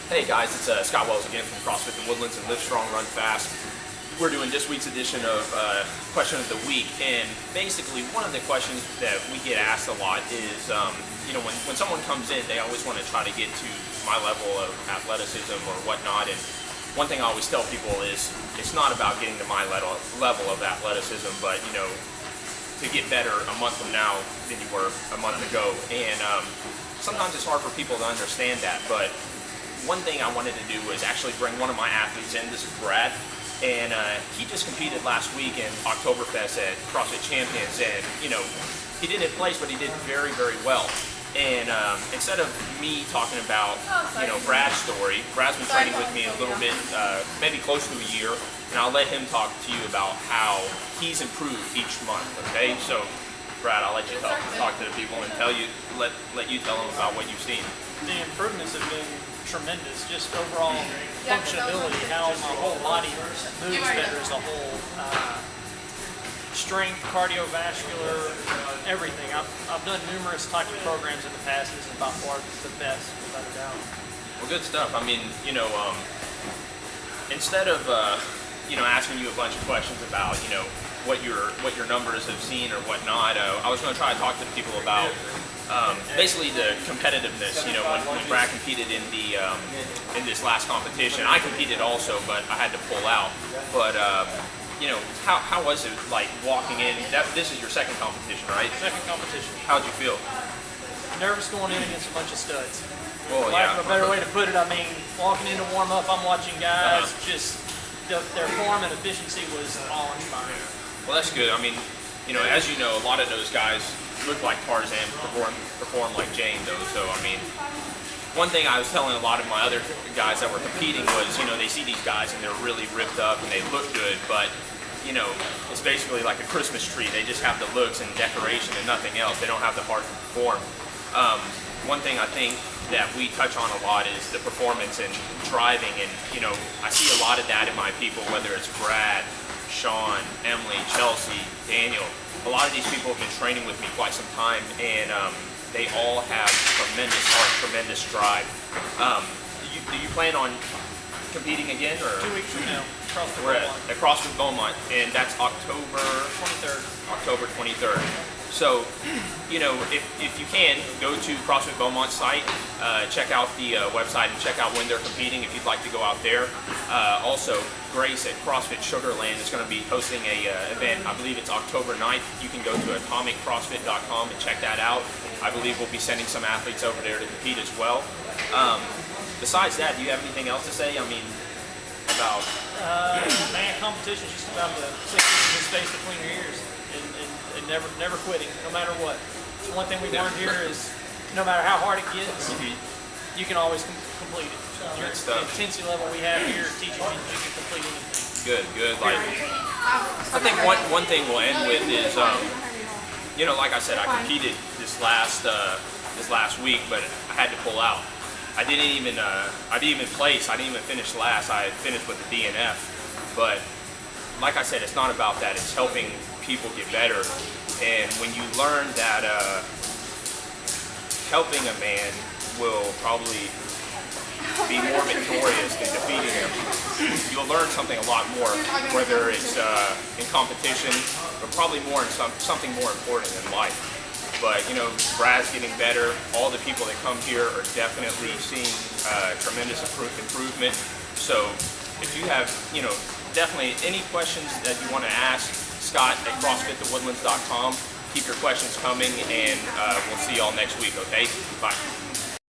Hey guys, it's Scott Wells again from CrossFit The Woodlands and Live Strong, Run Fast. We're doing this week's edition of Question of the Week, and basically one of the questions that we get asked a lot is, when someone comes in, they always want to try to get to my level of athleticism or whatnot, and one thing I always tell people is it's not about getting to my level of athleticism, but to get better a month from now than you were a month ago, and sometimes it's hard for people to understand that, but one thing I wanted to do was actually bring one of my athletes in. This is Brad, and he just competed last week in Oktoberfest at CrossFit Champions, and he didn't place, but he did very, very well. And instead of me talking about Brad's story, Brad's been training with me a little bit, maybe close to a year, and I'll let him talk to you about how he's improved each month. Okay, so Brad, I'll let you talk to the people and let you tell them about what you've seen. The improvements have been tremendous, just overall functionality, how my whole body moves better as a whole, strength, cardiovascular, everything. I've done numerous types of programs in the past. This is by far the best, without a doubt. Well, good stuff. I mean, instead of asking you a bunch of questions about what your numbers have seen or whatnot, I was going to try to talk to the people about basically the competitiveness. When Brad competed in this last competition, I competed also, but I had to pull out. But how was it like walking in? This is your second competition, right? Second competition. How'd you feel? Nervous going in against a bunch of studs. Well, Lack of a better way to put it, I mean, walking into warm up, I'm watching guys just their form and efficiency was awe-inspiring. Well, that's good. I mean, as you know, a lot of those guys look like Tarzan, perform like Jane, though. So, I mean, one thing I was telling a lot of my other guys that were competing was, they see these guys and they're really ripped up and they look good, but, it's basically like a Christmas tree. They just have the looks and decoration and nothing else. They don't have the heart to perform. One thing I think that we touch on a lot is the performance and driving, and, I see a lot of that in my people, whether it's Brad, Sean, Emily, Chelsea, Daniel. A lot of these people have been training with me quite some time, and they all have tremendous heart, tremendous drive. Do you plan on competing again? Or 2 weeks from now, CrossFit we're Beaumont. at CrossFit Beaumont, and that's October 23rd. October 23rd. So, if you can, go to CrossFit Beaumont's site, check out the website and check out when they're competing if you'd like to go out there. Also, Grace at CrossFit Sugarland is going to be hosting a event. I believe it's October 9th. You can go to atomiccrossfit.com and check that out. I believe we'll be sending some athletes over there to compete as well. Besides that, do you have anything else to say? I mean, about... Man, competition is just about the 6 inches of space between your ears and never quitting, no matter what. So one thing we learned here is no matter how hard it gets, you can always complete it. The intensity level we have here teaches you can complete anything. Good. Like, I think one thing we'll end with is, like I said, I competed this last week, but I had to pull out. I didn't even place. I didn't even finish last. I finished with the DNF. But like I said, it's not about that. It's helping people get better. And when you learn that helping a man will probably be more victorious than defeating him, you'll learn something a lot more, whether it's in competition, but probably more in something more important in life. But Brad's getting better. All the people that come here are definitely seeing tremendous improvement. So if you have definitely any questions that you want to ask, Scott at CrossFitTheWoodlands.com. Keep your questions coming, and we'll see y'all next week. Okay, bye.